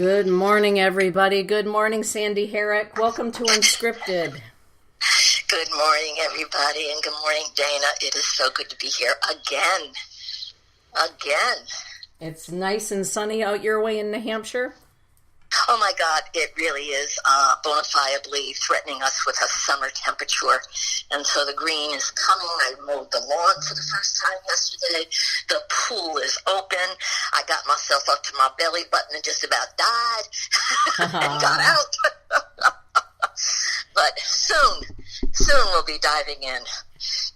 Good morning, everybody. Good morning, Sandy Herrick. Welcome to Unscripted. Good morning, everybody, and good morning, Dana. It is so good to be here again. It's nice and sunny out your way in New Hampshire. Oh my God, it really is bona fiably threatening us with a summer temperature. And so the green is coming. I mowed the lawn for the first time yesterday. The pool is open. I got myself up to my belly button and just about died and got out. But soon we'll be diving in.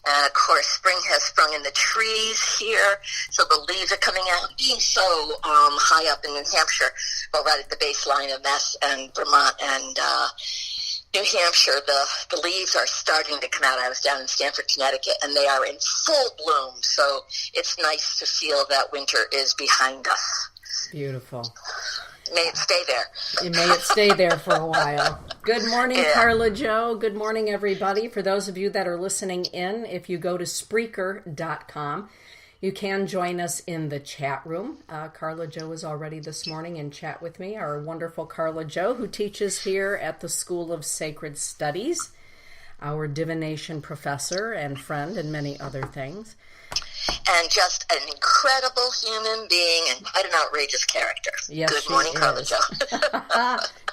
And of course, spring has sprung in the trees here, so the leaves are coming out. Being so high up in New Hampshire, well, right at the baseline of Mass and Vermont and New Hampshire, the leaves are starting to come out. I was down in Stamford, Connecticut, and they are in full bloom. So it's nice to feel that winter is behind us. Beautiful. May it stay there. May it stay there for a while. Good morning, Carla Jo. Good morning, everybody. For those of you that are listening in, if you go to Spreaker.com, you can join us in the chat room. Carla Jo is already this morning in chat with me, our wonderful Carla Jo, who teaches here at the School of Sacred Studies, our divination professor and friend, and many other things. And just an incredible human being and quite an outrageous character. Yes, good morning, Carla Jo.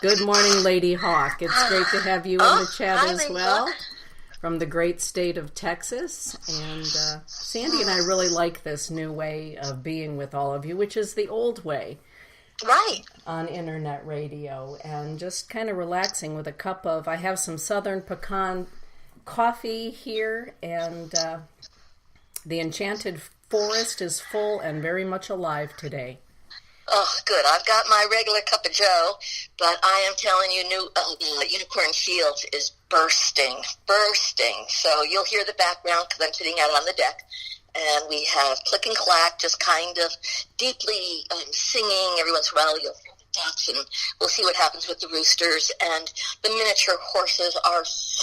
Good morning, Lady Hawk. It's great to have you in the chat as well. From the great state of Texas. And Sandy and I really like this new way of being with all of you, which is the old way. Right. On internet radio. And just kind of relaxing with a cup of, I have some Southern Pecan coffee here, and the Enchanted Forest is full and very much alive today. Oh, good. I've got my regular cup of joe, but I am telling you, Unicorn Fields is bursting. So you'll hear the background because I'm sitting out on the deck, and we have click and clack, just kind of deeply singing. Every once in a while you'll hear the ducks, and we'll see what happens with the roosters. And the miniature horses are so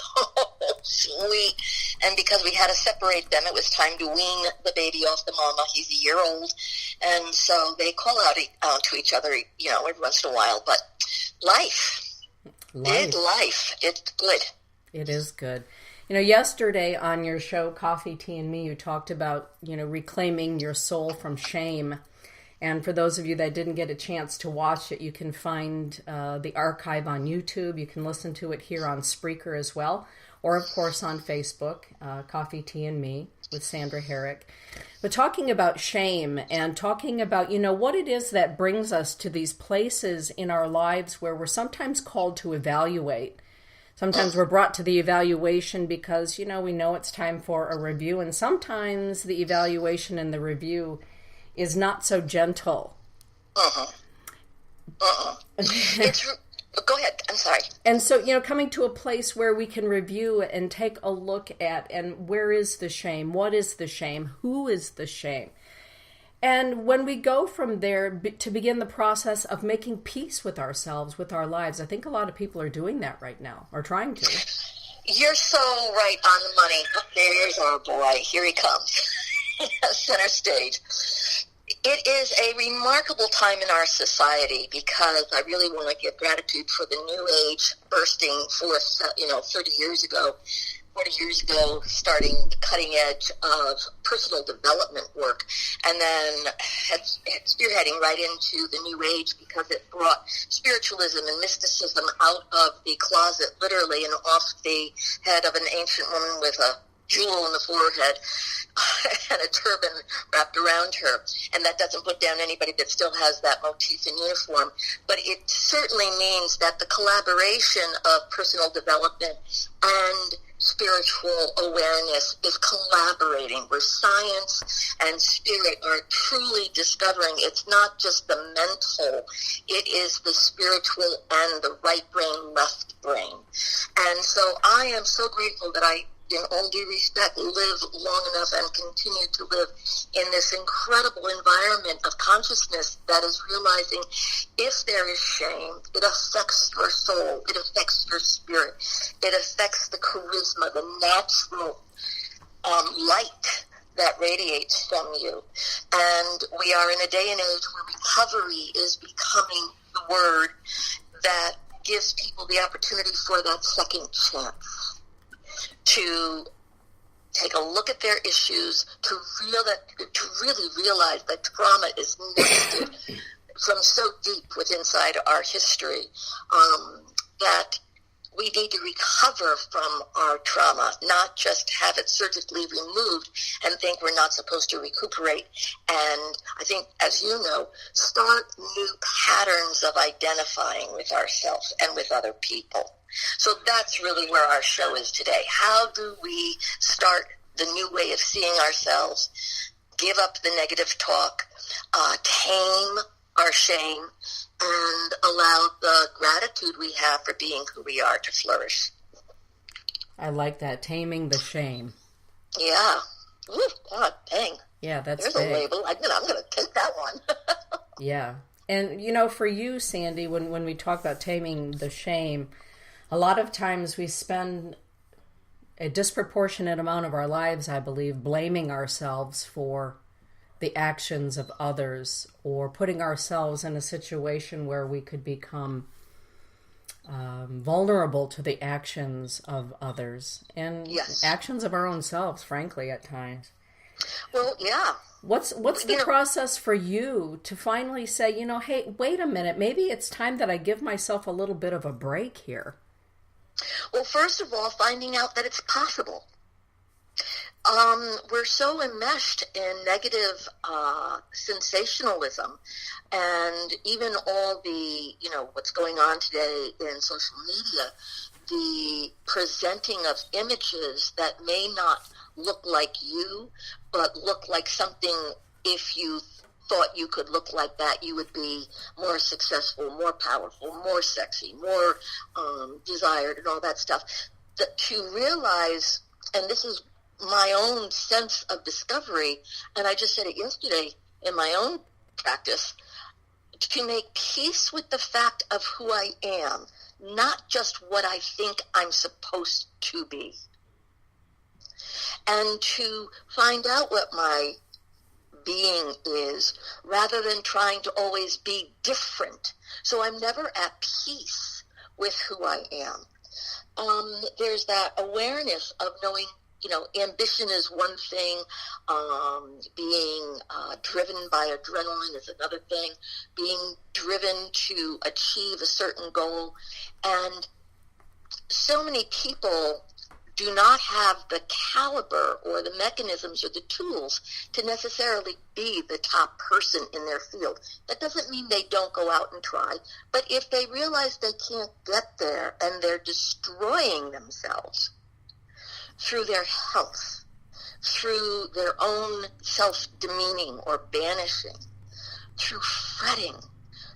sweet. And because we had to separate them, it was time to wean the baby off the mama. He's a year old. And so they call out to each other, every once in a while. But life. It's good. It is good. Yesterday on your show, Coffee, Tea, and Me, you talked about, reclaiming your soul from shame. And for those of you that didn't get a chance to watch it, you can find the archive on YouTube. You can listen to it here on Spreaker as well. Or, of course, on Facebook, Coffee, Tea, and Me with Sandra Herrick. But talking about shame and talking about, what it is that brings us to these places in our lives where we're sometimes called to evaluate. Sometimes we're brought to the evaluation because, we know it's time for a review. And sometimes the evaluation and the review is not so gentle. Go ahead. I'm sorry. And so, coming to a place where we can review and take a look at, and where is the shame? What is the shame? Who is the shame? And when we go from there to begin the process of making peace with ourselves, with our lives, I think a lot of people are doing that right now, or trying to. You're so right on the money. There's our boy. Here he comes. Center stage. It is a remarkable time in our society because I really want to give gratitude for the new age bursting forth, 30 years ago, 40 years ago, starting the cutting edge of personal development work, and then spearheading right into the new age because it brought spiritualism and mysticism out of the closet, literally, and off the head of an ancient woman with a jewel in the forehead and a turban wrapped around her. And that doesn't put down anybody that still has that motif in uniform. But it certainly means that the collaboration of personal development and spiritual awareness is collaborating, where science and spirit are truly discovering it's not just the mental, it is the spiritual and the right brain, left brain. And so I am so grateful that I, in all due respect, live long enough and continue to live in this incredible environment of consciousness that is realizing if there is shame, it affects your soul, it affects your spirit, it affects the charisma, the natural light that radiates from you. And we are in a day and age where recovery is becoming the word that gives people the opportunity for that second chance to take a look at their issues, to really realize that trauma is nested from so deep within inside our history, that we need to recover from our trauma, not just have it surgically removed and think we're not supposed to recuperate. And I think, as you know, start new patterns of identifying with ourselves and with other people. So that's really where our show is today. How do we start the new way of seeing ourselves, give up the negative talk, tame our shame, and allow the gratitude we have for being who we are to flourish. I like that, taming the shame. Yeah. Ooh, God, dang. Yeah, that's There's big. a label. I'm gonna take that one. Yeah. And, you know, for you, Sandy, when we talk about taming the shame, a lot of times we spend a disproportionate amount of our lives, I believe, blaming ourselves for the actions of others, or putting ourselves in a situation where we could become vulnerable to the actions of others and actions of our own selves, frankly, at times. Well, yeah. What's the process for you to finally say, you know, hey, wait a minute, maybe it's time that I give myself a little bit of a break here? Well, first of all, finding out that it's possible. We're so enmeshed in negative sensationalism, and even all the, what's going on today in social media, the presenting of images that may not look like you, but look like something. If you thought you could look like that, you would be more successful, more powerful, more sexy, more desired, and all that stuff. To realize, and this is my own sense of discovery, and I just said it yesterday in my own practice, to make peace with the fact of who I am, not just what I think I'm supposed to be. And to find out what my being is, rather than trying to always be different. So I'm never at peace with who I am. There's that awareness of knowing, ambition is one thing, being driven by adrenaline is another thing, being driven to achieve a certain goal. And so many people do not have the caliber or the mechanisms or the tools to necessarily be the top person in their field. That doesn't mean they don't go out and try, but if they realize they can't get there and they're destroying themselves through their health, through their own self-demeaning or banishing, through fretting,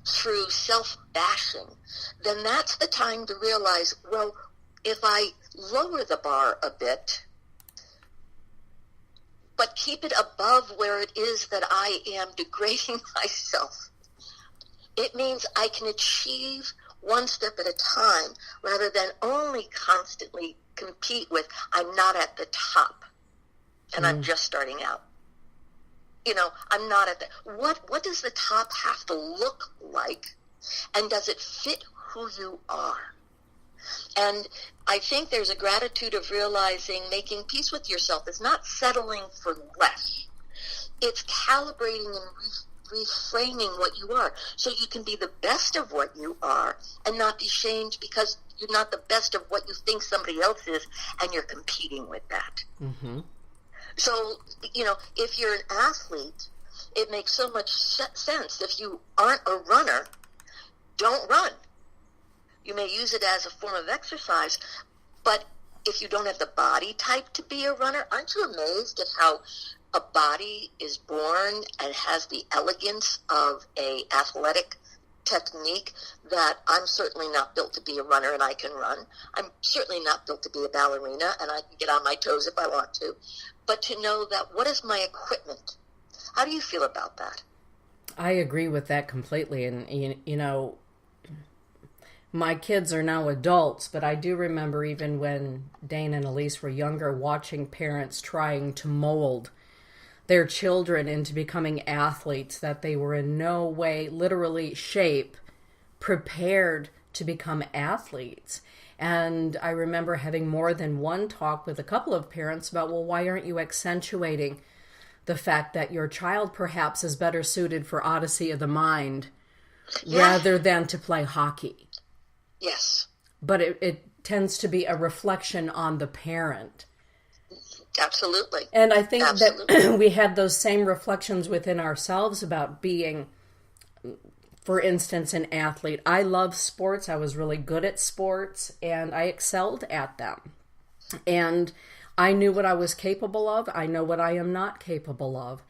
through self-bashing, then that's the time to realize, well, if I lower the bar a bit, but keep it above where it is that I am degrading myself, it means I can achieve one step at a time rather than only constantly compete with, I'm not at the top and I'm just starting out. I'm not at the, what does the top have to look like, and does it fit who you are? And I think there's a gratitude of realizing making peace with yourself is not settling for less. It's calibrating and reframing what you are so you can be the best of what you are and not be shamed because you're not the best of what you think somebody else is and you're competing with that. Mm-hmm. So, if you're an athlete, it makes so much sense. If you aren't a runner, don't run. You may use it as a form of exercise, but if you don't have the body type to be a runner, aren't you amazed at how a body is born and has the elegance of a athletic technique that I'm certainly not built to be a runner and I can run. I'm certainly not built to be a ballerina and I can get on my toes if I want to. But to know that, what is my equipment? How do you feel about that? I agree with that completely. And, my kids are now adults, but I do remember even when Dane and Elise were younger, watching parents trying to mold their children into becoming athletes that they were in no way literally shape prepared to become athletes. And I remember having more than one talk with a couple of parents about, well, why aren't you accentuating the fact that your child perhaps is better suited for Odyssey of the Mind rather than to play hockey? Yes. But it tends to be a reflection on the parent. Absolutely. And I think that we had those same reflections within ourselves about being, for instance, an athlete. I love sports. I was really good at sports, and I excelled at them. And I knew what I was capable of. I know what I am not capable of.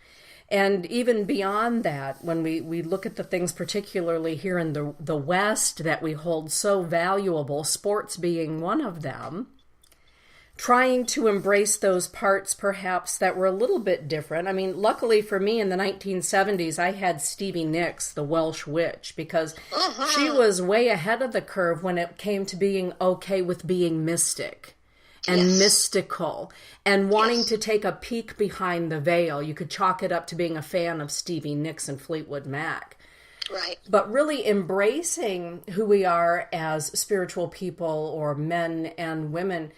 And even beyond that, when we look at the things, particularly here in the West, that we hold so valuable, sports being one of them, trying to embrace those parts perhaps that were a little bit different. I mean, luckily for me in the 1970s, I had Stevie Nicks, the Welsh witch, because she was way ahead of the curve when it came to being okay with being mystic and mystical and wanting to take a peek behind the veil. You could chalk it up to being a fan of Stevie Nicks and Fleetwood Mac. Right. But really embracing who we are as spiritual people, or men and women,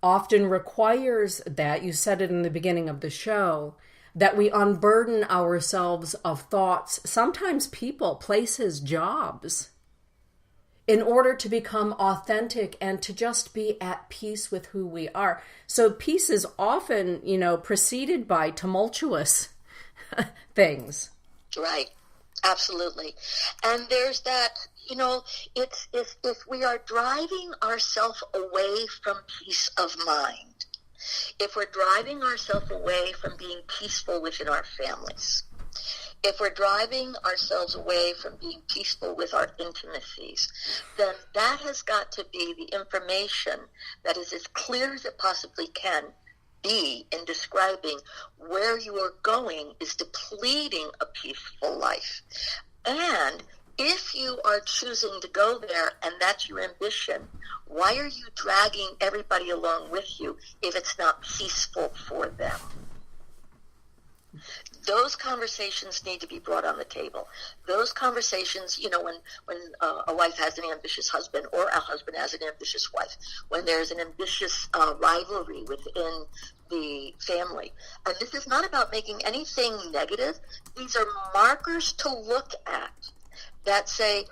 often requires that, you said it in the beginning of the show, that we unburden ourselves of thoughts, sometimes people, places, jobs, in order to become authentic and to just be at peace with who we are. So peace is often, preceded by tumultuous things. Right. Absolutely. And there's that, it's if we are driving ourselves away from peace of mind, if we're driving ourselves away from being peaceful within our families, if we're driving ourselves away from being peaceful with our intimacies, then that has got to be the information that is as clear as it possibly can be in describing where you are going is depleting a peaceful life. And if you are choosing to go there and that's your ambition, why are you dragging everybody along with you if it's not peaceful for them? Those conversations need to be brought on the table. Those conversations, when a wife has an ambitious husband, or a husband has an ambitious wife, when there's an ambitious rivalry within the family. And this is not about making anything negative. These are markers to look at that say,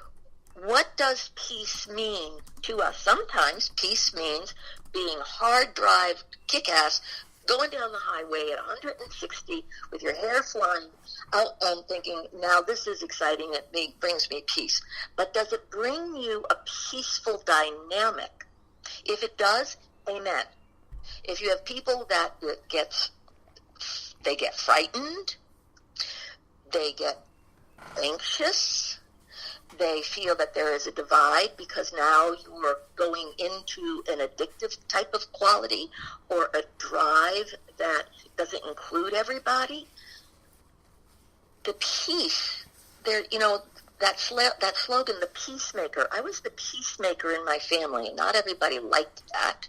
what does peace mean to us? Sometimes peace means being hard drive, kick-ass, going down the highway at 160 with your hair flying out and thinking, now this is exciting, it brings me peace. But does it bring you a peaceful dynamic? If it does, amen. If you have people that they get frightened, they get anxious, they feel that there is a divide because now you are going into an addictive type of quality or a drive that doesn't include everybody. The peace, that slogan, the peacemaker. I was the peacemaker in my family, and not everybody liked that.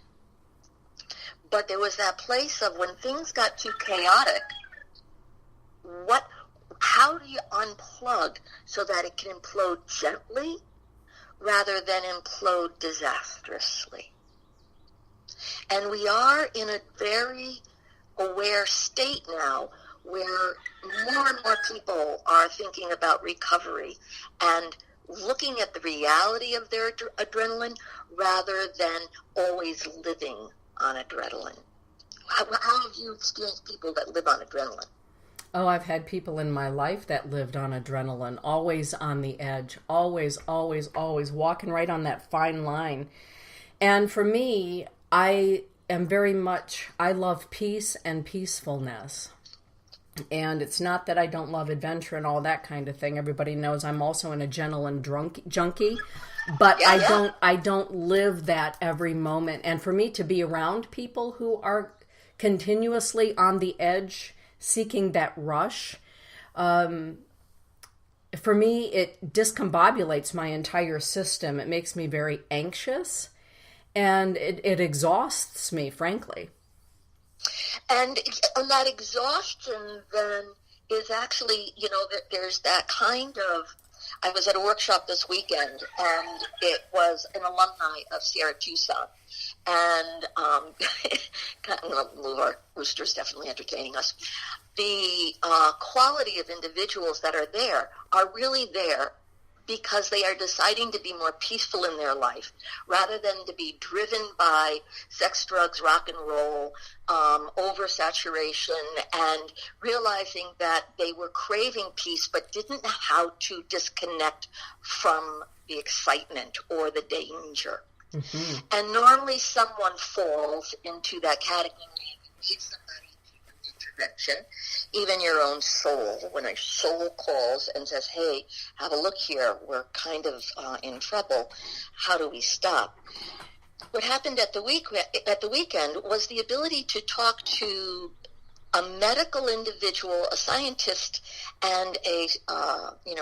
But there was that place of when things got too chaotic, how do you unplug so that it can implode gently rather than implode disastrously? And we are in a very aware state now where more and more people are thinking about recovery and looking at the reality of their adrenaline rather than always living on adrenaline. How have you experienced people that live on adrenaline? Oh, I've had people in my life that lived on adrenaline, always on the edge, always, always, always walking right on that fine line. And for me, I love peace and peacefulness. And it's not that I don't love adventure and all that kind of thing. Everybody knows I'm also an adrenaline junkie, but I don't live that every moment. And for me to be around people who are continuously on the edge, seeking that rush, for me, it discombobulates my entire system. It makes me very anxious, and it exhausts me, frankly. And that exhaustion then is actually, there's that kind of, I was at a workshop this weekend, and it was an alumni of Sierra Tucson. And our rooster's definitely entertaining us. The quality of individuals that are there are really there because they are deciding to be more peaceful in their life rather than to be driven by sex, drugs, rock and roll, oversaturation, and realizing that they were craving peace but didn't know how to disconnect from the excitement or the danger. Mm-hmm. And normally someone falls into that category. You need somebody to intervention, even your own soul. When a soul calls and says, hey, have a look here, we're kind of in trouble. How do we stop? What happened at the weekend was the ability to talk to a medical individual, a scientist, and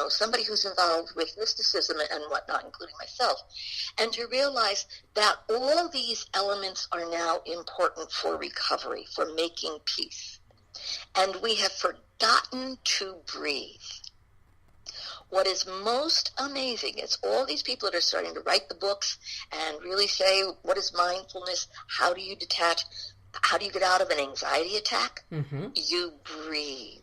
somebody who's involved with mysticism and whatnot, including myself, and to realize that all these elements are now important for recovery, for making peace. And we have forgotten to breathe. What is most amazing is all these people that are starting to write the books and really say, what is mindfulness? How do you detach? How do you get out of an anxiety attack? Mm-hmm. You breathe.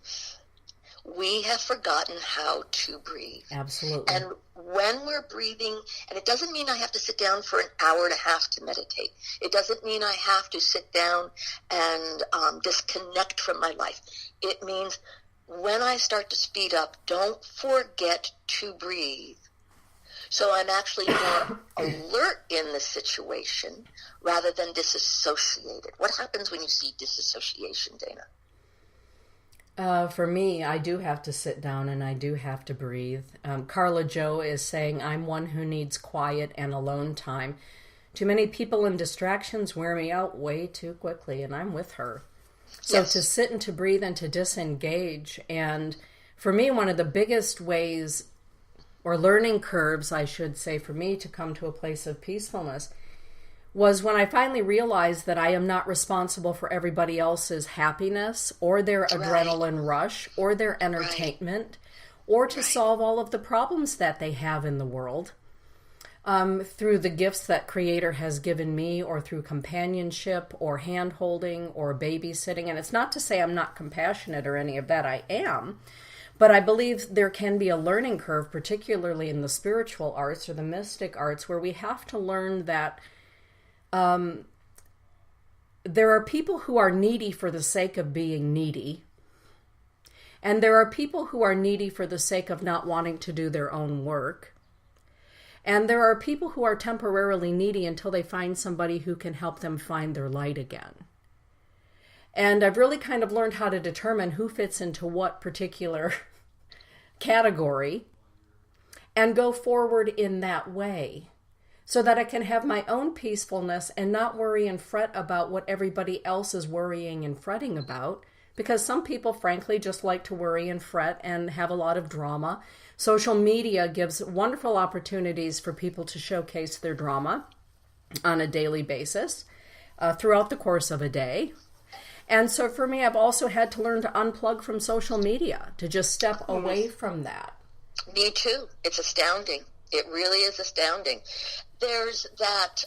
We have forgotten how to breathe. Absolutely. And when we're breathing, and it doesn't mean I have to sit down for an hour and a half to meditate. It doesn't mean I have to sit down and disconnect from my life. It means when I start to speed up, don't forget to breathe. So I'm actually more alert in the situation rather than disassociated. What happens when you see disassociation, Dana? For me, I do have to sit down and I do have to breathe. Carla Jo is saying, I'm one who needs quiet and alone time. Too many people and distractions wear me out way too quickly, and I'm with her. So yes. To sit and to breathe and to disengage. And for me, one of the biggest ways, or learning curves, I should say, for me to come to a place of peacefulness was when I finally realized that I am not responsible for everybody else's happiness or their adrenaline rush or their entertainment or to solve all of the problems that they have in the world through the gifts that Creator has given me or through companionship or hand-holding or babysitting. And it's not to say I'm not compassionate or any of that. I am. But I believe there can be a learning curve, particularly in the spiritual arts or the mystic arts, where we have to learn that there are people who are needy for the sake of being needy. And there are people who are needy for the sake of not wanting to do their own work. And there are people who are temporarily needy until they find somebody who can help them find their light again. And I've really kind of learned how to determine who fits into what particular category and go forward in that way so that I can have my own peacefulness and not worry and fret about what everybody else is worrying and fretting about. Because some people, frankly, just like to worry and fret and have a lot of drama. Social media gives wonderful opportunities for people to showcase their drama on a daily basis throughout the course of a day. And so for me, I've also had to learn to unplug from social media, to just step away from that. Me too. It's astounding. It really is astounding. There's that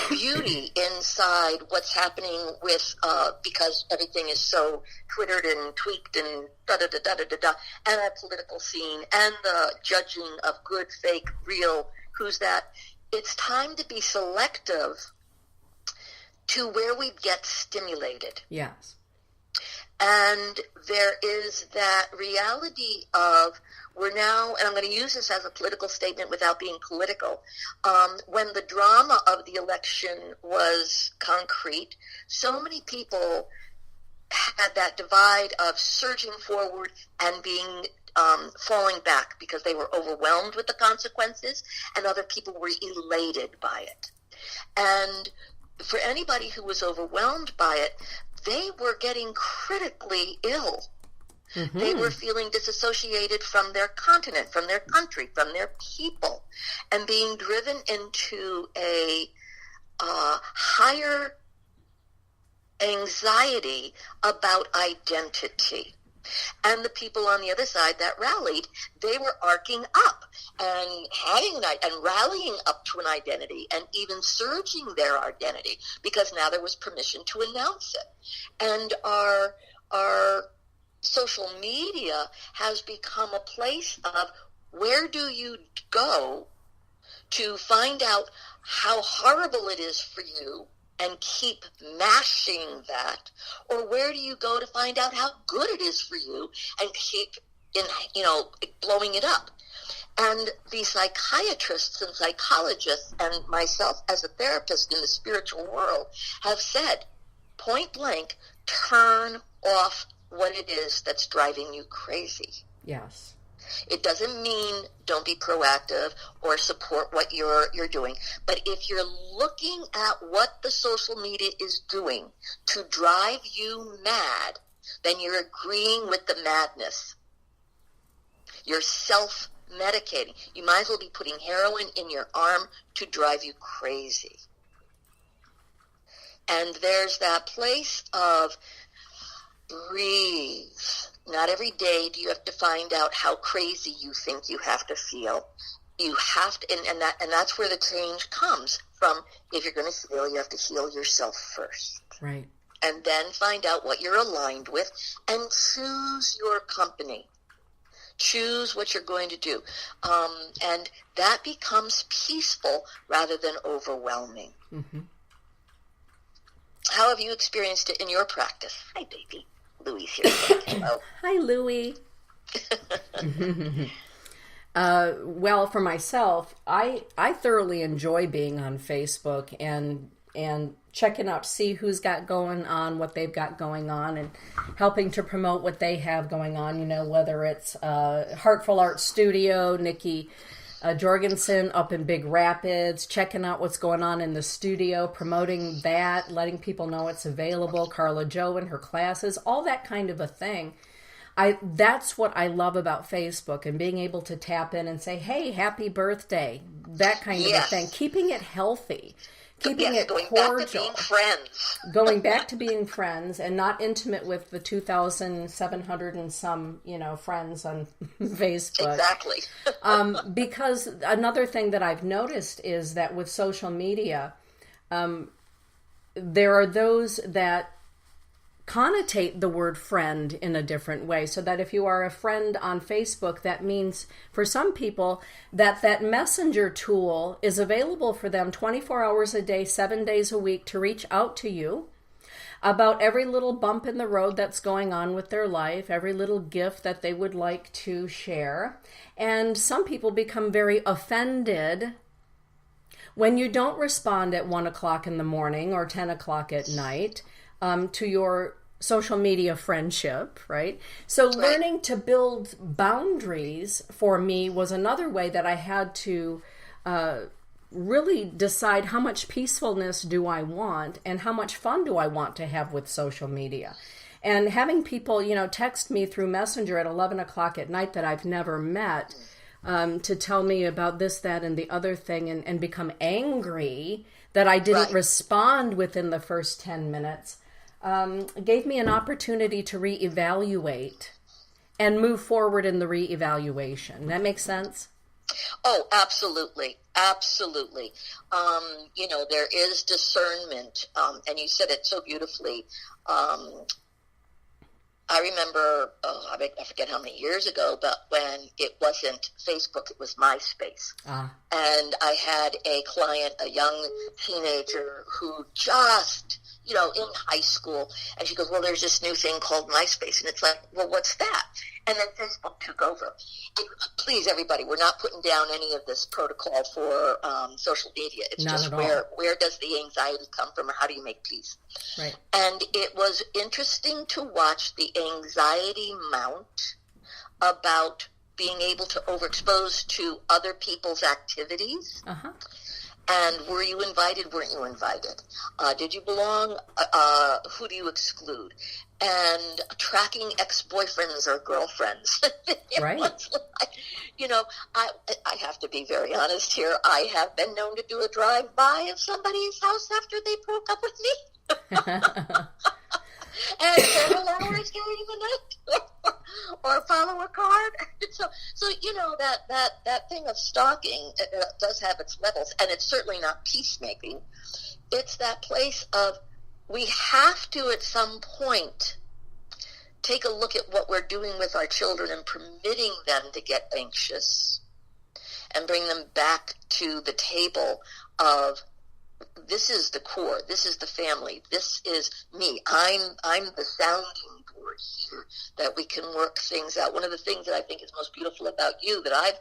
beauty inside what's happening with, because everything is so twittered and tweaked and da-da-da-da-da-da-da, and a political scene, and the judging of good, fake, real, who's that. It's time to be selective to where we get stimulated. Yes. And there is that reality of we're now, and I'm going to use this as a political statement without being political, when the drama of the election was concrete, so many people had that divide of surging forward and being falling back because they were overwhelmed with the consequences, and other people were elated by it. And for anybody who was overwhelmed by it, they were getting critically ill. Mm-hmm. They were feeling disassociated from their continent, from their country, from their people, and being driven into a higher anxiety about identity. And the people on the other side that rallied, they were arcing up and and rallying up to an identity and even surging their identity because now there was permission to announce it. And our social media has become a place of where do you go to find out how horrible it is for you and keep mashing that, or where do you go to find out how good it is for you and keep blowing it up? And the psychiatrists and psychologists and myself as a therapist in the spiritual world have said, point blank, turn off what it is that's driving you crazy. Yes. It doesn't mean don't be proactive or support what you're doing. But if you're looking at what the social media is doing to drive you mad, then you're agreeing with the madness. You're self-medicating. You might as well be putting heroin in your arm to drive you crazy. And there's that place of breathe. Not every day do you have to find out how crazy you think you have to feel. You have to, and that's where the change comes from. If you're going to heal, you have to heal yourself first. Right. And then find out what you're aligned with and choose your company. Choose what you're going to do. And that becomes peaceful rather than overwhelming. Mm-hmm. How have you experienced it in your practice? Hi, baby. Louis here. Hello. Hi, Louis. Well, for myself, I thoroughly enjoy being on Facebook and checking out to see who's got going on, what they've got going on, and helping to promote what they have going on. Whether it's Heartful Art Studio, Nikki Jorgensen up in Big Rapids, checking out what's going on in the studio, promoting that, letting people know it's available, Carla Jo and her classes, all that kind of a thing. That's what I love about Facebook, and being able to tap in and say, hey, happy birthday, that kind of a thing. Keeping it healthy. Keeping it cordial. Back to being friends. Going back to being friends and not intimate with the 2,700 and some, friends on Facebook. Exactly. Because another thing that I've noticed is that with social media, there are those that connotate the word friend in a different way, so that if you are a friend on Facebook, that means for some people that messenger tool is available for them 24 hours a day, 7 days a week to reach out to you about every little bump in the road that's going on with their life, every little gift that they would like to share. And some people become very offended when you don't respond at 1 o'clock in the morning or 10 o'clock at night to your social media friendship, right? So learning to build boundaries for me was another way that I had to really decide how much peacefulness do I want and how much fun do I want to have with social media. And having people, text me through Messenger at 11 o'clock at night that I've never met to tell me about this, that, and the other thing, and become angry that I didn't respond within the first 10 minutes, gave me an opportunity to reevaluate and move forward in the reevaluation. That makes sense? Oh, absolutely. Absolutely. There is discernment, and you said it so beautifully. I remember, I forget how many years ago, but when it wasn't Facebook, it was MySpace. And I had a client, a young teenager who just, in high school, and she goes, well, there's this new thing called MySpace. And it's like, well, what's that? And then Facebook took over. Please, everybody, we're not putting down any of this protocol for social media. It's not just where does the anxiety come from, or how do you make peace? Right. And it was interesting to watch the anxiety mount about being able to overexpose to other people's activities. Uh-huh. And were you invited? Weren't you invited? Did you belong? Who do you exclude? And tracking ex-boyfriends or girlfriends. Right. I have to be very honest here. I have been known to do a drive-by of somebody's house after they broke up with me. And several hours during the night. or follow a card. So that thing of stalking does have its levels, and it's certainly not peacemaking. It's that place of we have to at some point take a look at what we're doing with our children and permitting them to get anxious and bring them back to the table of this is the core, this is the family, this is me. I'm the sounding board here that we can work things out. One of the things that I think is most beautiful about you that I've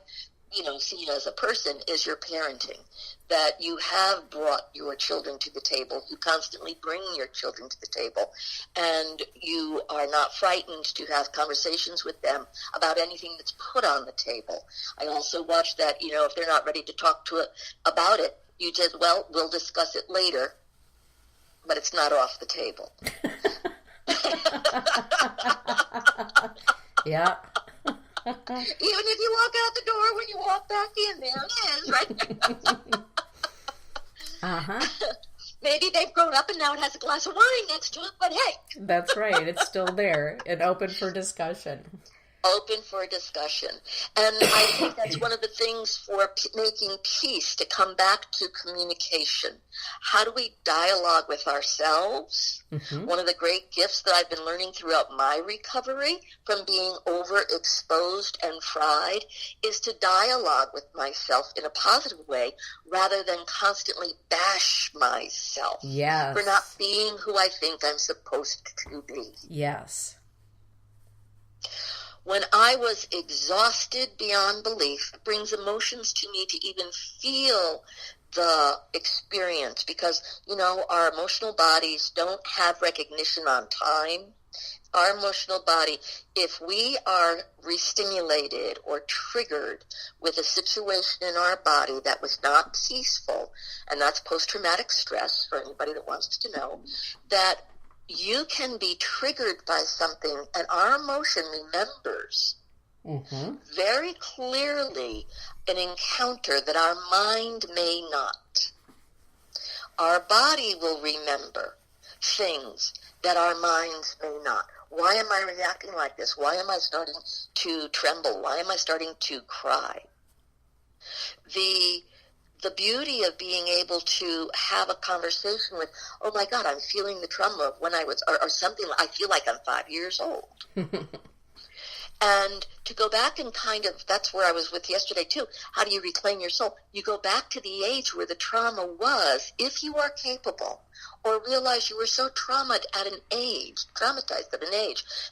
seen as a person is your parenting, that you have brought your children to the table. You constantly bring your children to the table, and you are not frightened to have conversations with them about anything that's put on the table. I also watch that, if they're not ready to talk about it, you just, we'll discuss it later, but it's not off the table. Yeah. Even if you walk out the door, when you walk back in, there it is, right? Uh-huh. Maybe they've grown up and now it has a glass of wine next to it, but hey. That's right. It's still there and open for discussion. Open for discussion. And I think that's one of the things for making peace, to come back to communication. How do we dialogue with ourselves? Mm-hmm. One of the great gifts that I've been learning throughout my recovery from being overexposed and fried is to dialogue with myself in a positive way rather than constantly bash myself for not being who I think I'm supposed to be. Yes. When I was exhausted beyond belief, it brings emotions to me to even feel the experience because, our emotional bodies don't have recognition on time. Our emotional body, if we are restimulated or triggered with a situation in our body that was not peaceful, and that's post-traumatic stress for anybody that wants to know, that you can be triggered by something, and our emotion remembers very clearly an encounter that our mind may not. Our body will remember things that our minds may not. Why am I reacting like this? Why am I starting to tremble? Why am I starting to cry? The beauty of being able to have a conversation with, oh my God, I'm feeling the trauma of when I was, or something, I feel like I'm 5 years old. And to go back and that's where I was with yesterday too. How do you reclaim your soul? You go back to the age where the trauma was, if you are capable, or realize you were so traumatized at an age,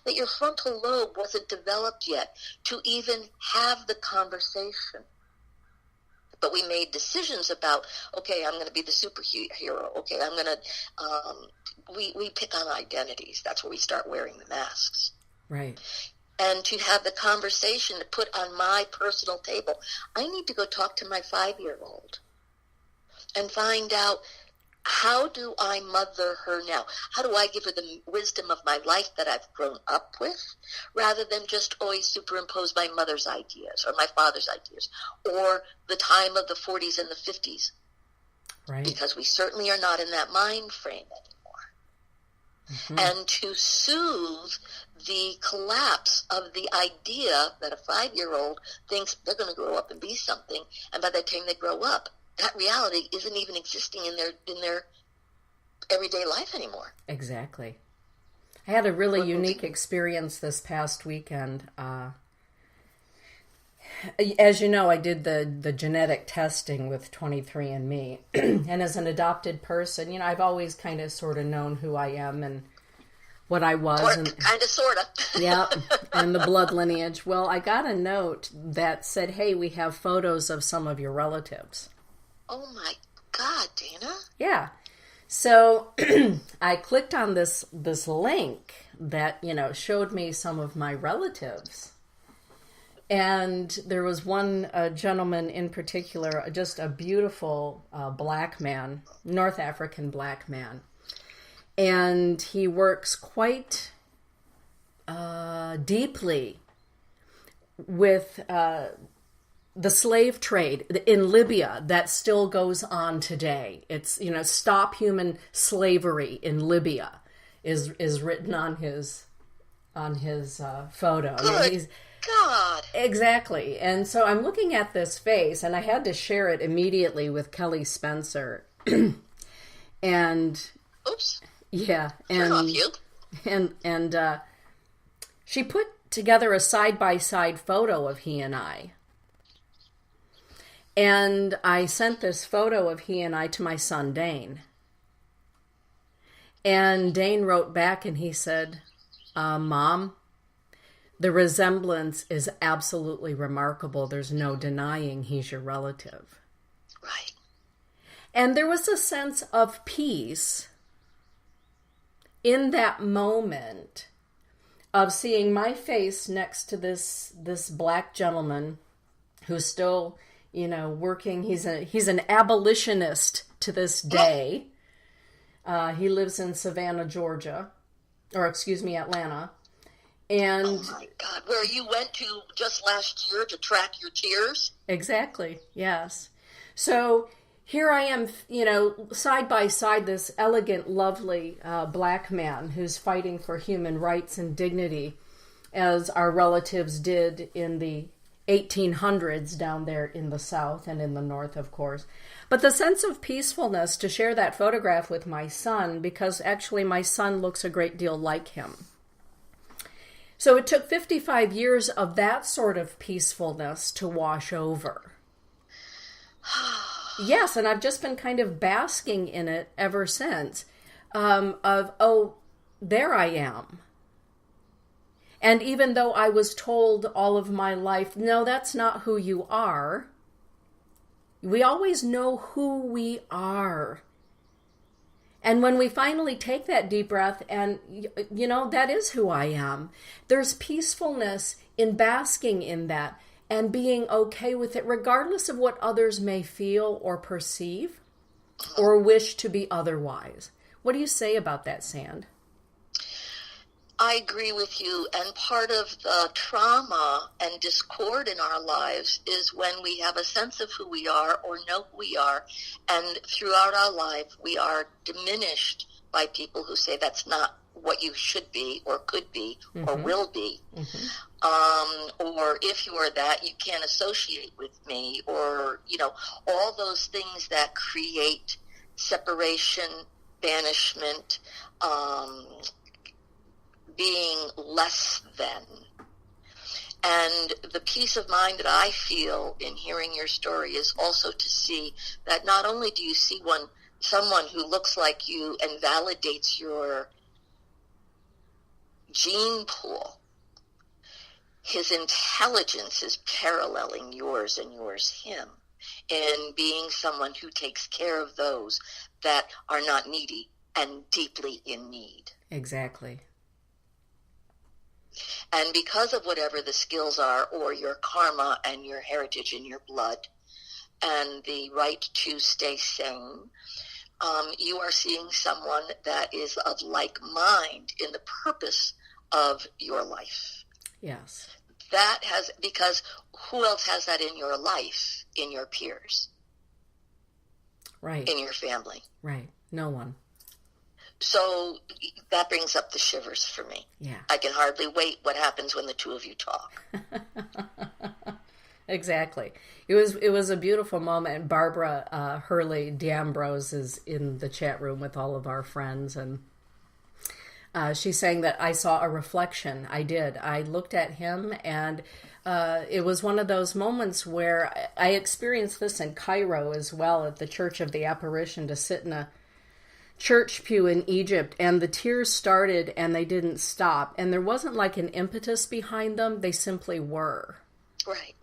that your frontal lobe wasn't developed yet to even have the conversation. But we made decisions about, okay, I'm going to be the superhero. Okay, I'm going to, we pick on identities. That's where we start wearing the masks. Right. And to have the conversation to put on my personal table, I need to go talk to my 5-year-old and find out, how do I mother her now? How do I give her the wisdom of my life that I've grown up with, rather than just always superimpose my mother's ideas or my father's ideas or the time of the 40s and the 50s? Right. Because we certainly are not in that mind frame anymore. Mm-hmm. And to soothe the collapse of the idea that a 5-year-old thinks they're going to grow up and be something, and by the time they grow up, that reality isn't even existing in their everyday life anymore. Exactly. I had a really unique experience this past weekend. As you know, I did the genetic testing with 23andMe. And as an adopted person, I've always kind of sort of known who I am and what I was. Kind of, sort of. Yeah, and the blood lineage. Well, I got a note that said, hey, we have photos of some of your relatives. Oh my God, Dana. Yeah. So I clicked on this link that, showed me some of my relatives. And there was one gentleman in particular, just a beautiful black man, North African black man. And he works quite deeply with the slave trade in Libya that still goes on today. It's, Stop Human Slavery in Libya is written on his on his photo. Good God. Exactly. And so I'm looking at this face, and I had to share it immediately with Kelly Spencer. And oops. Yeah, Turn off you. And she put together a side-by-side photo of he and I. And I sent this photo of he and I to my son, Dane. And Dane wrote back and he said, Mom, the resemblance is absolutely remarkable. There's no denying he's your relative. Right. And there was a sense of peace in that moment of seeing my face next to this black gentleman who's still, working. He's an abolitionist to this day. He lives in Savannah, Georgia, Atlanta. And oh my God, where you went to just last year to track your tears? Exactly, yes. So here I am, side by side, this elegant, lovely black man who's fighting for human rights and dignity, as our relatives did in the 1800s down there in the South and in the North, of course. But the sense of peacefulness to share that photograph with my son, because actually my son looks a great deal like him. So it took 55 years of that sort of peacefulness to wash over. Yes, and I've just been kind of basking in it ever since. There I am. And even though I was told all of my life, no, that's not who you are, we always know who we are. And when we finally take that deep breath and, that is who I am, there's peacefulness in basking in that and being okay with it, regardless of what others may feel or perceive or wish to be otherwise. What do you say about that, Sand? I agree with you. And part of the trauma and discord in our lives is when we have a sense of who we are or know who we are, and throughout our life we are diminished by people who say that's not what you should be or could be or will be. Or if you are that, you can't associate with me, or, all those things that create separation, banishment, being less than. And the peace of mind that I feel in hearing your story is also to see that not only do you see someone who looks like you and validates your gene pool, his intelligence is paralleling yours and yours him in being someone who takes care of those that are not needy and deeply in need. Exactly. And because of whatever the skills are, or your karma and your heritage and your blood, and the right to stay sane, you are seeing someone that is of like mind in the purpose of your life. Yes. Because who else has that in your life, in your peers? Right. In your family? Right. No one. So that brings up the shivers for me. Yeah. I can hardly wait what happens when the two of you talk. Exactly. It was a beautiful moment. Barbara Hurley D'Ambrose is in the chat room with all of our friends, and she's saying that I saw a reflection. I did. I looked at him, and it was one of those moments where I experienced this in Cairo as well, at the Church of the Apparition, to sit in a church pew in Egypt, and the tears started and they didn't stop, and there wasn't like an impetus behind them. They simply were. Right.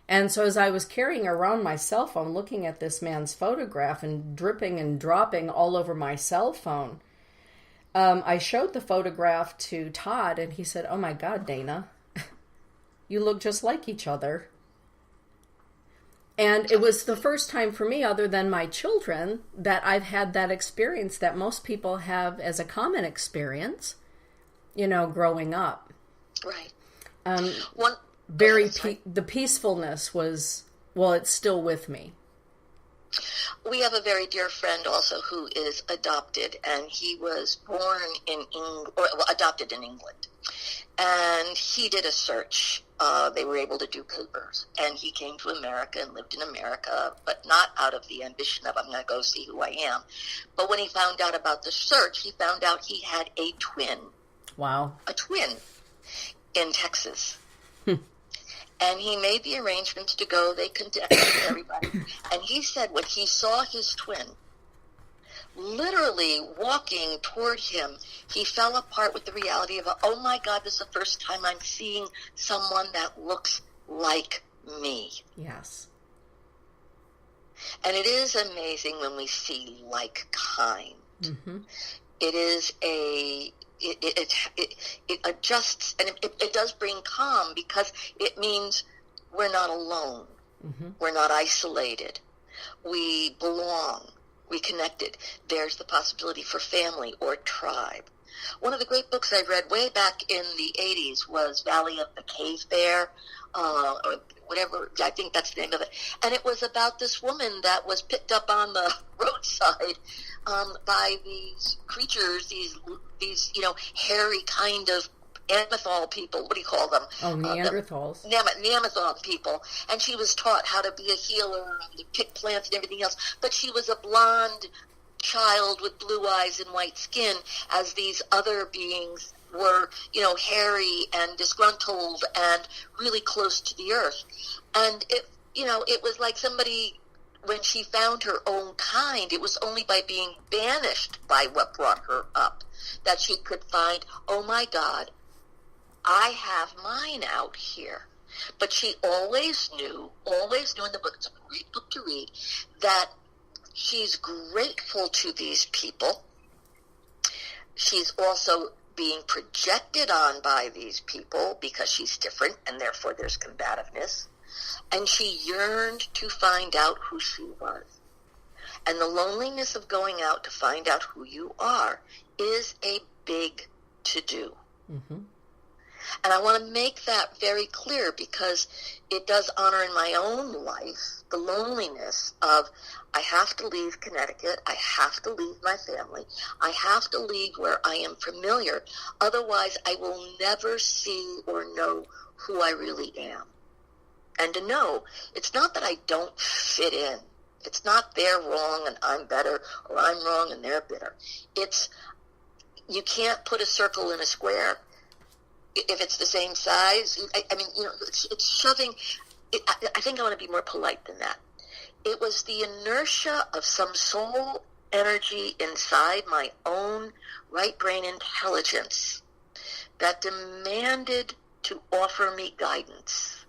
And so as I was carrying around my cell phone looking at this man's photograph and dripping and dropping all over my cell phone, I showed the photograph to Todd, and he said, "Oh my God, Dana, you look just like each other." And it was the first time for me, other than my children, that I've had that experience that most people have as a common experience, growing up. Right. The peacefulness was, it's still with me. We have a very dear friend also who is adopted, and he was born in England, adopted in England. And he did a search. They were able to do papers. And he came to America and lived in America, but not out of the ambition of, I'm going to go see who I am. But when he found out about the search, he found out he had a twin. Wow. A twin in Texas. And he made the arrangements to go. They contacted everybody. And he said when he saw his twin literally walking toward him, he fell apart with the reality of, oh my God, this is the first time I'm seeing someone that looks like me. Yes. And it is amazing when we see like kind. Mm-hmm. It is it adjusts, and it does bring calm, because it means we're not alone. Mm-hmm. We're not isolated. We belong. We connected. There's the possibility for family or tribe. One of the great books I read way back in the 80s was Valley of the Cave Bear, or whatever, I think that's the name of it. And it was about this woman that was picked up on the roadside by these creatures, these hairy kind of Neanderthal people. What do you call them? Oh, Neanderthals. Neanderthal people. And she was taught how to be a healer and to pick plants and everything else. But she was a blonde child with blue eyes and white skin, as these other beings were, hairy and disgruntled and really close to the earth. And it was like somebody, when she found her own kind, it was only by being banished by what brought her up that she could find, oh my God, I have mine out here. But she always knew in the book, it's a great book to read, that she's grateful to these people. She's also being projected on by these people because she's different, and therefore there's combativeness. And she yearned to find out who she was. And the loneliness of going out to find out who you are is a big to-do. Mm-hmm. And I want to make that very clear, because it does honor in my own life the loneliness of, I have to leave Connecticut, I have to leave my family, I have to leave where I am familiar, otherwise I will never see or know who I really am. And to know, it's not that I don't fit in. It's not they're wrong and I'm better, or I'm wrong and they're better. It's, you can't put a circle in a square if it's the same size. I mean, it's shoving. I think I want to be more polite than that. It was the inertia of some soul energy inside my own right brain intelligence that demanded to offer me guidance.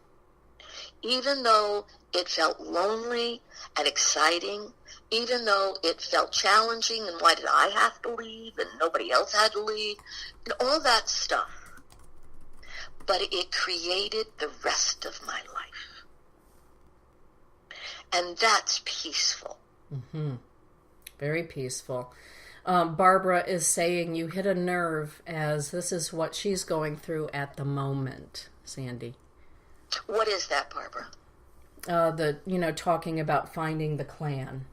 Even though it felt lonely and exciting, even though it felt challenging, and why did I have to leave and nobody else had to leave, and all that stuff. But it created the rest of my life. And that's peaceful. Mm-hmm. Very peaceful. Barbara is saying you hit a nerve, as this is what she's going through at the moment, Sandy. What is that, Barbara? Talking about finding the clan.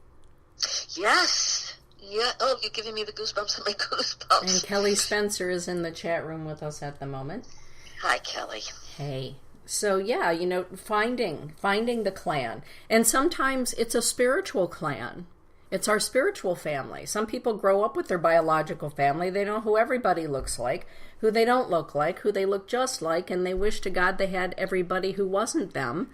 Yes. Yeah. Oh, you're giving me the goosebumps and my goosebumps. And Kelly Spencer is in the chat room with us at the moment. Hi, Kelly. Hey. So yeah, finding the clan. And sometimes it's a spiritual clan. It's our spiritual family. Some people grow up with their biological family. They know who everybody looks like, who they don't look like, who they look just like, and they wish to God they had everybody who wasn't them,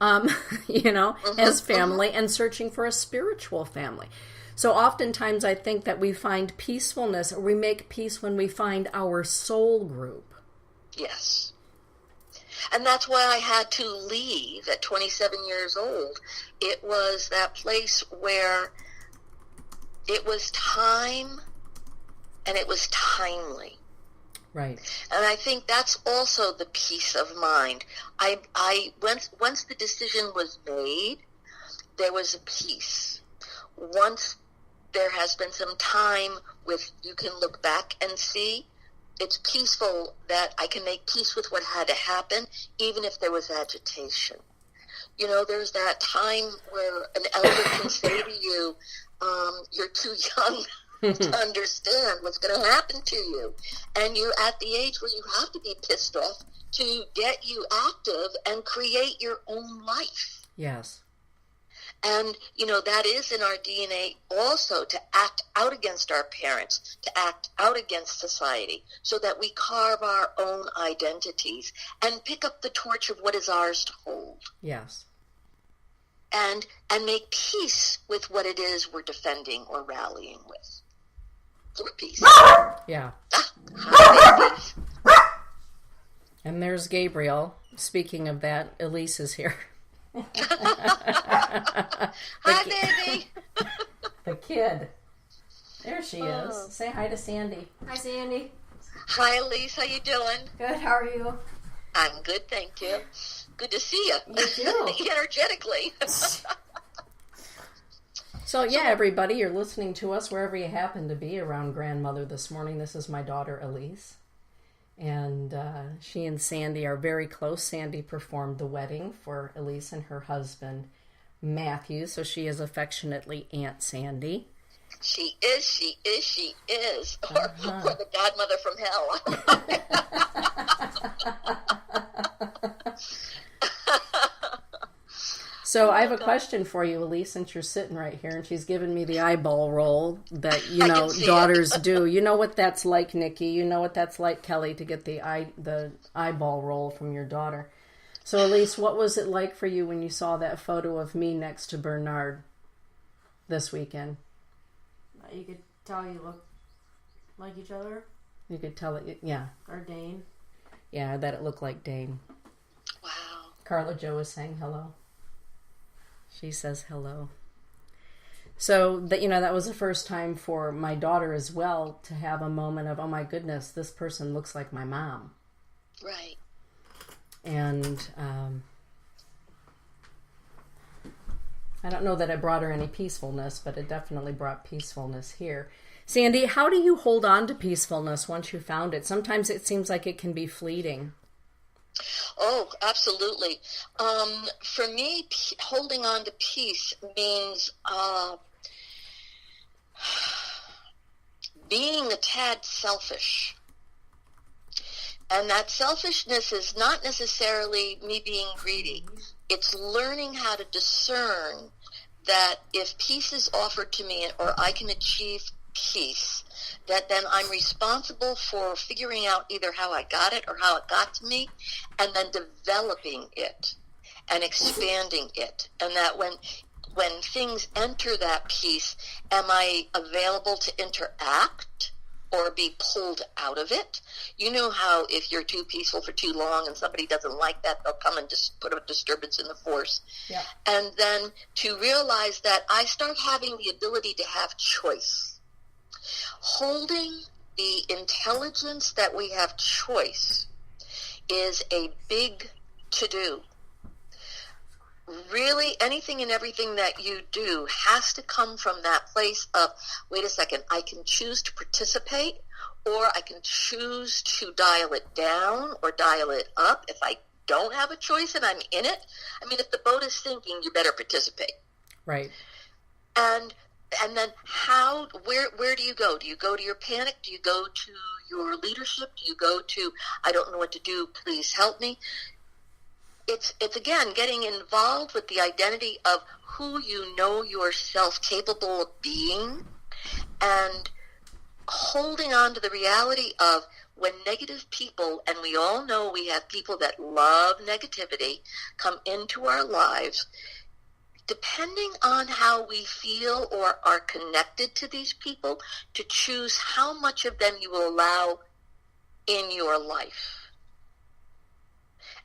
as family, and searching for a spiritual family. So oftentimes I think that we find peacefulness, or we make peace when we find our soul group. Yes. And that's why I had to leave at 27 years old. It was that place where it was time and it was timely. Right. And I think that's also the peace of mind. I once the decision was made, there was a peace. Once there has been some time with, you can look back and see, it's peaceful that I can make peace with what had to happen, even if there was agitation. There's that time where an elder can say to you, you're too young to understand what's going to happen to you. And you're at the age where you have to be pissed off to get you active and create your own life. Yes. And, that is in our DNA also, to act out against our parents, to act out against society, so that we carve our own identities and pick up the torch of what is ours to hold. Yes. And make peace with what it is we're defending or rallying with. For peace. Yeah. Hi, babies. And there's Gabriel. Speaking of that, Elise is here. Hi, baby. The kid. There she is. Say hi to Sandy. Hi, Sandy. Hi, Elise. How you doing? Good. How are you? I'm good, thank you. Good to see you. You too. Energetically. So, yeah, everybody, you're listening to us wherever you happen to be around grandmother this morning. This is my daughter, Elise. And she and Sandy are very close. Sandy performed the wedding for Elise and her husband, Matthew. So she is affectionately Aunt Sandy. She is. Or the godmother from hell. So I have a question for you, Elise, since you're sitting right here, and she's giving me the eyeball roll that, daughters do. You know what that's like, Nikki. You know what that's like, Kelly, to get the eyeball roll from your daughter. So, Elise, what was it like for you when you saw that photo of me next to Bernard this weekend? You could tell you look like each other. You could tell it, yeah. Or Dane. Yeah, that it looked like Dane. Wow. Carla Jo is saying hello. She says hello. So, that was the first time for my daughter as well to have a moment of, oh my goodness, this person looks like my mom. Right. And I don't know that it brought her any peacefulness, but it definitely brought peacefulness here. Sandy, how do you hold on to peacefulness once you found it? Sometimes it seems like it can be fleeting. Oh, absolutely. For me, holding on to peace means being a tad selfish. And that selfishness is not necessarily me being greedy. It's learning how to discern that if peace is offered to me or I can achieve peace, that then I'm responsible for figuring out either how I got it or how it got to me, and then developing it and expanding it. And that when things enter that peace, am I available to interact or be pulled out of it? You know how if you're too peaceful for too long and somebody doesn't like that, they'll come and just put a disturbance in the force. Yeah. And then to realize that I start having the ability to have choice. Holding the intelligence that we have choice is a big to-do. Really, anything and everything that you do has to come from that place of, wait a second, I can choose to participate, or I can choose to dial it down or dial it up. If I don't have a choice and I'm in it, I mean, if the boat is sinking, you better participate. Right. And then where do you go? Do you go to your panic? Do you go to your leadership? Do you go to, I don't know what to do, please help me? It's again, getting involved with the identity of who you know yourself capable of being, and holding on to the reality of when negative people, and we all know we have people that love negativity, come into our lives, depending on how we feel or are connected to these people, to choose how much of them you will allow in your life.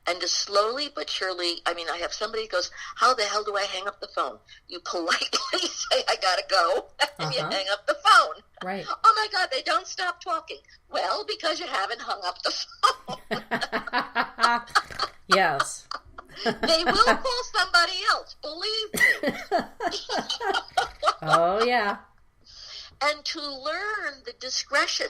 And to slowly but surely, I mean, I have somebody who goes, how the hell do I hang up the phone? You politely say, I gotta go, and you hang up the phone. Right. Oh my God, they don't stop talking. Well, because you haven't hung up the phone. Yes. They will call somebody else, believe me. Oh, yeah. and to learn the discretion.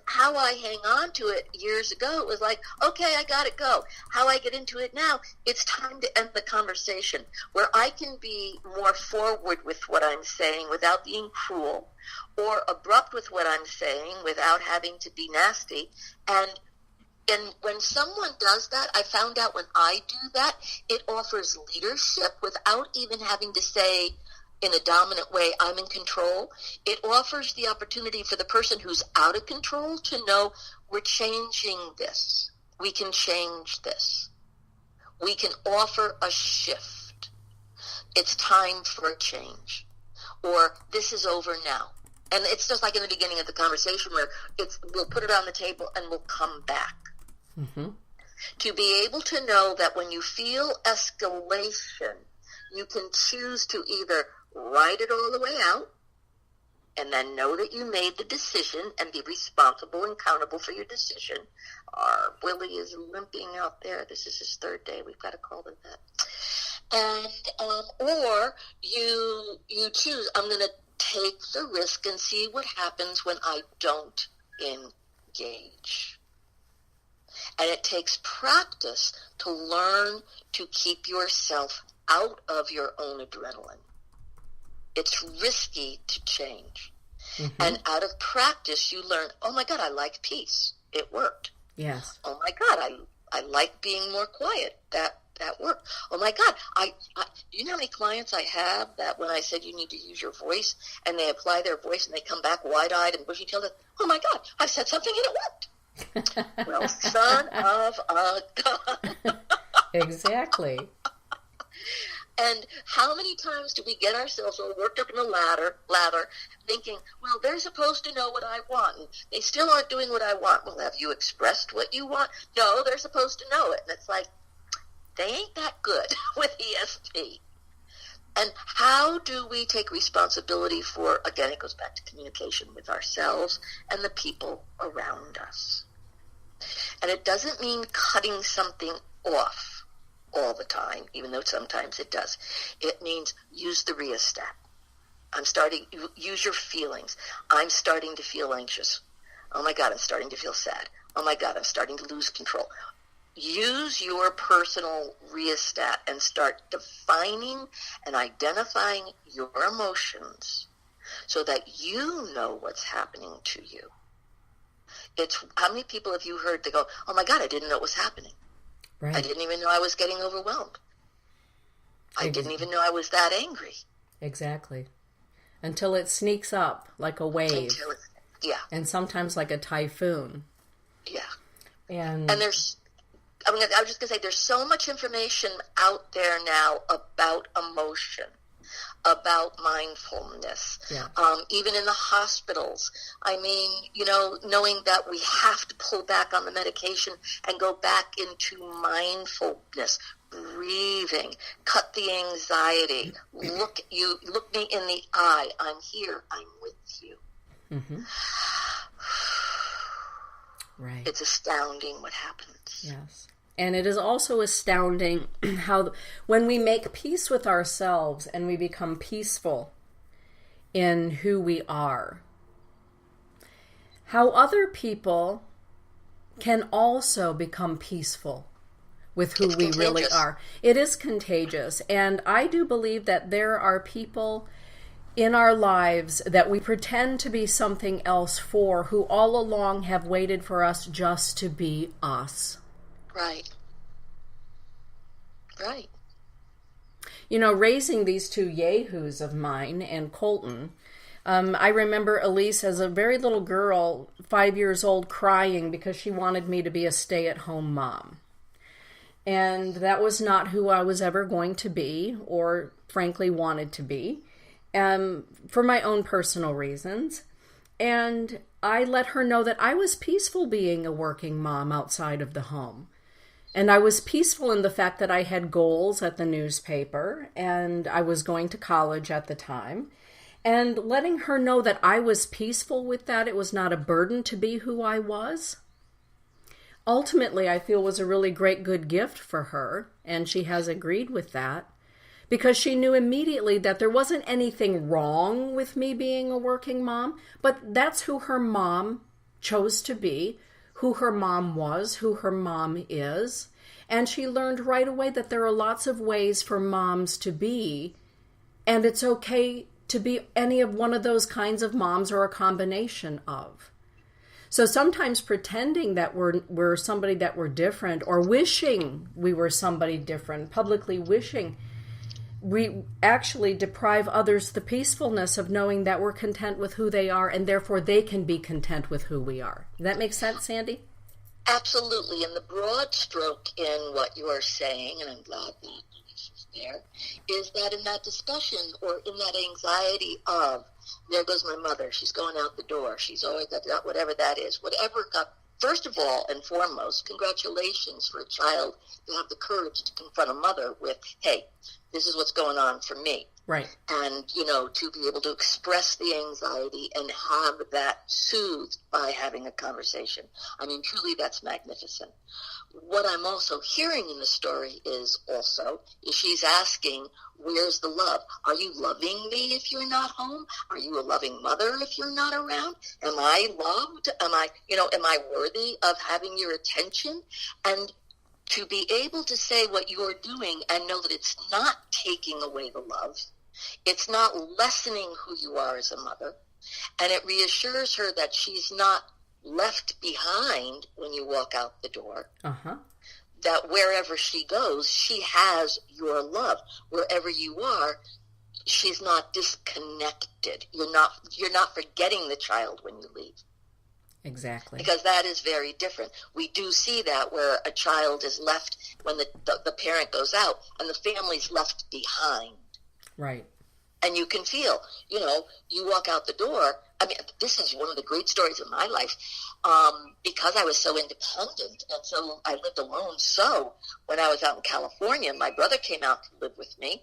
How I hang on to it years ago, it was like, okay, I got it, go. How I get into it now, it's time to end the conversation, where I can be more forward with what I'm saying without being cruel, or abrupt with what I'm saying without having to be nasty. And when someone does that, I found out when I do that, it offers leadership without even having to say in a dominant way, I'm in control. It offers the opportunity for the person who's out of control to know, we're changing this. We can change this. We can offer a shift. It's time for a change. Or this is over now. And it's just like in the beginning of the conversation where we'll put it on the table and we'll come back. Mm-hmm. To be able to know that when you feel escalation, you can choose to either write it all the way out and then know that you made the decision and be responsible and accountable for your decision. Our Willie is limping out there. This is his third day. We've got to call it that. And or you choose, I'm going to take the risk and see what happens when I don't engage. And it takes practice to learn to keep yourself out of your own adrenaline. It's risky to change. Mm-hmm. And out of practice, you learn, oh my God, I like peace. It worked. Yes. Oh my God, I like being more quiet. That worked. Oh my God, you know how many clients I have that when I said you need to use your voice and they apply their voice and they come back wide-eyed and bushy-tailed, oh my God, I've said something and it worked. Well, son of a gun. Exactly. And how many times do we get ourselves all worked up in a lather, thinking, well, they're supposed to know what I want, and they still aren't doing what I want. Well, have you expressed what you want? No, they're supposed to know it. And it's like, they ain't that good with ESP. And how do we take responsibility for, again, it goes back to communication with ourselves and the people around us. And it doesn't mean cutting something off all the time, even though sometimes it does. It means use the rheostat. Use your feelings. I'm starting to feel anxious. Oh my God, I'm starting to feel sad. Oh my God, I'm starting to lose control. Use your personal rheostat and start defining and identifying your emotions so that you know what's happening to you. It's how many people have you heard that go, oh my God, I didn't know it was happening. Right. I didn't even know I was getting overwhelmed. I didn't even know I was that angry. Exactly. Until it sneaks up like a wave. Yeah. And sometimes like a typhoon. Yeah. And I was just going to say, there's so much information out there now about emotion, about mindfulness, yeah. Even in the hospitals. I mean, knowing that we have to pull back on the medication and go back into mindfulness, breathing, cut the anxiety, look me in the eye. I'm here. I'm with you. Mm-hmm. Right. It's astounding what happens. Yes. And it is also astounding how when we make peace with ourselves and we become peaceful in who we are, how other people can also become peaceful with who we really are. It is contagious. And I do believe that there are people in our lives that we pretend to be something else for, who all along have waited for us just to be us. Right. Right. Raising these two yahoos of mine and Colton, I remember Elise as a very little girl, 5 years old, crying because she wanted me to be a stay-at-home mom. And that was not who I was ever going to be, or frankly wanted to be, for my own personal reasons. And I let her know that I was peaceful being a working mom outside of the home. And I was peaceful in the fact that I had goals at the newspaper, and I was going to college at the time. And letting her know that I was peaceful with that, it was not a burden to be who I was, ultimately I feel was a really great, good gift for her, and she has agreed with that. because she knew immediately that there wasn't anything wrong with me being a working mom, but that's who her mom chose to be, who her mom was, who her mom is. And she learned right away that there are lots of ways for moms to be, and it's okay to be any of one of those kinds of moms or a combination of. So sometimes pretending that we're somebody that we're different, or wishing we were somebody different, publicly wishing, we actually deprive others the peacefulness of knowing that we're content with who they are, and therefore they can be content with who we are. Does that make sense, Sandy? Absolutely. And the broad stroke in what you are saying, and I'm glad that this is there, is that in that discussion or in that anxiety of, there goes my mother, she's going out the door, she's always got whatever that is, whatever got, first of all and foremost, congratulations for a child to have the courage to confront a mother with, hey, this is what's going on for me. Right. And, to be able to express the anxiety and have that soothed by having a conversation. I mean, truly, that's magnificent. What I'm also hearing in the story is she's asking, where's the love? Are you loving me if you're not home? Are you a loving mother if you're not around? Am I loved? Am I worthy of having your attention? And to be able to say what you're doing and know that it's not taking away the love, it's not lessening who you are as a mother, and it reassures her that she's not left behind when you walk out the door. That wherever she goes, she has your love. Wherever you are, she's not disconnected. You're not forgetting the child when you leave. Exactly. Because that is very different. We do see that where a child is left when the parent goes out and the family's left behind. Right. And you can feel, you walk out the door. I mean, this is one of the great stories of my life, because I was so independent and so I lived alone. So when I was out in California, my brother came out to live with me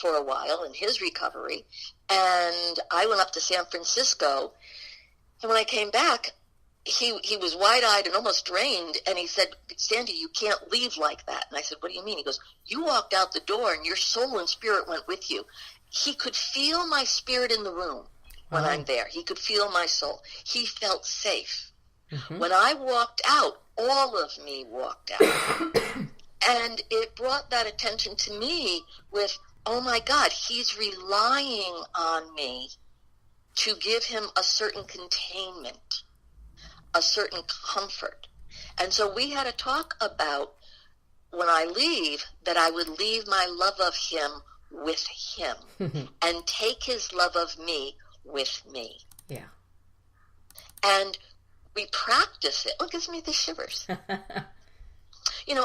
for a while in his recovery. And I went up to San Francisco. And when I came back, he was wide-eyed and almost drained, and he said, Sandy, you can't leave like that. And I said, what do you mean? He goes, you walked out the door, and your soul and spirit went with you. He could feel my spirit in the room when I'm there. He could feel my soul. He felt safe. When I walked out, all of me walked out. And it brought that attention to me with, oh, my God, he's relying on me to give him a certain containment, a certain comfort. And so we had a talk about, when I leave, that I would leave my love of him with him and take his love of me with me. Yeah. And we practice it. It gives me the shivers.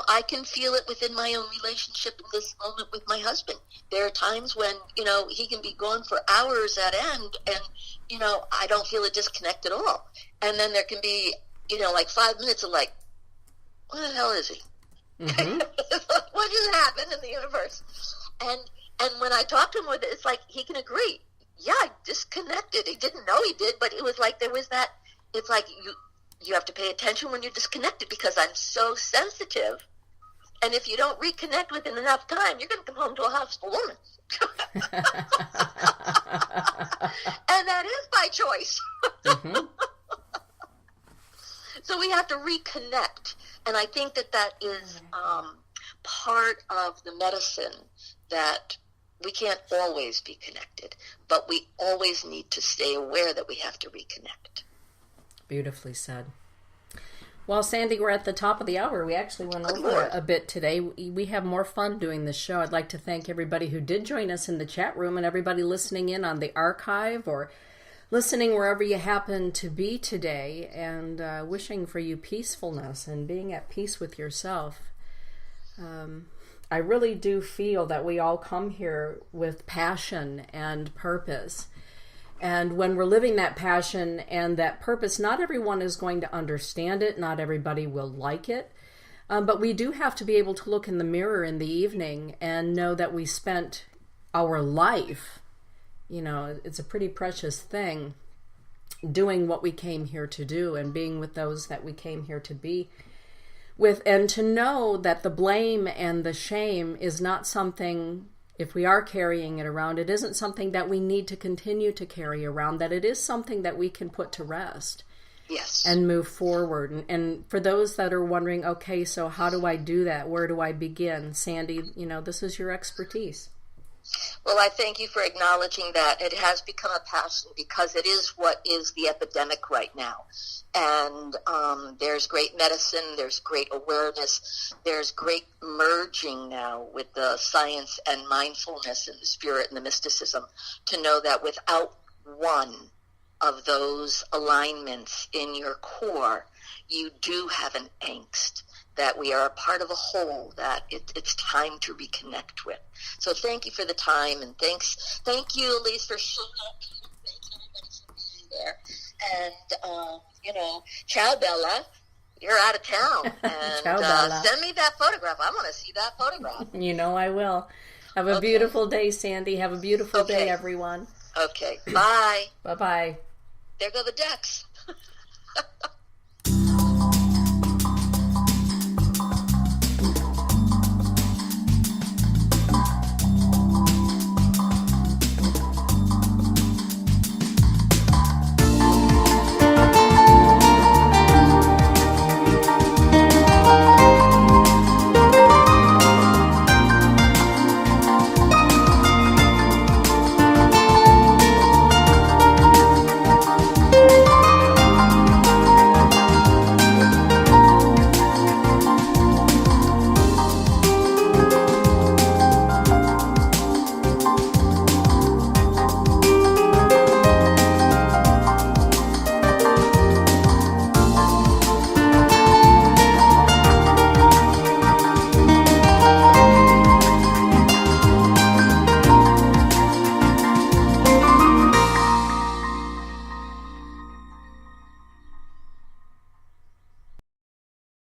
I can feel it within my own relationship in this moment with my husband. There are times when, he can be gone for hours at end and, I don't feel a disconnect at all. And then there can be, like 5 minutes of like, where the hell is he? What just happened in the universe? And when I talk to him with it, it's like he can agree. Yeah, I disconnected. He didn't know he did, but it was like there was that, it's like you have to pay attention when you're disconnected because I'm so sensitive. And if you don't reconnect within enough time, you're going to come home to a house full woman. And that is by choice. So we have to reconnect. And I think that is part of the medicine, that we can't always be connected, but we always need to stay aware that we have to reconnect. Beautifully said. Well, Sandy, we're at the top of the hour. We actually went over a bit today. We have more fun doing this show. I'd like to thank everybody who did join us in the chat room and everybody listening in on the archive or listening wherever you happen to be today, and wishing for you peacefulness and being at peace with yourself. I really do feel that we all come here with passion and purpose. And when we're living that passion and that purpose, not everyone is going to understand it. Not everybody will like it. But we do have to be able to look in the mirror in the evening and know that we spent our life, it's a pretty precious thing, doing what we came here to do and being with those that we came here to be with. And to know that the blame and the shame is not something if we are carrying it around, it isn't something that we need to continue to carry around, that it is something that we can put to rest. Yes. And move forward. And for those that are wondering, okay, so how do I do that? Where do I begin? Sandy, this is your expertise. Well, I thank you for acknowledging that. It has become a passion because it is what is the epidemic right now. And there's great medicine, there's great awareness, there's great merging now with the science and mindfulness and the spirit and the mysticism to know that without one of those alignments in your core, you do have an angst, that we are a part of a whole that it's time to reconnect with. So thank you for the time, and thank you, Elise, for showing up. Thank you, everybody, for being there. And, ciao, Bella. You're out of town. And ciao, Bella. Send me that photograph. I want to see that photograph. I will. Have a beautiful day, Sandy. Have a beautiful day, everyone. Okay. Bye. Bye-bye. There go the ducks.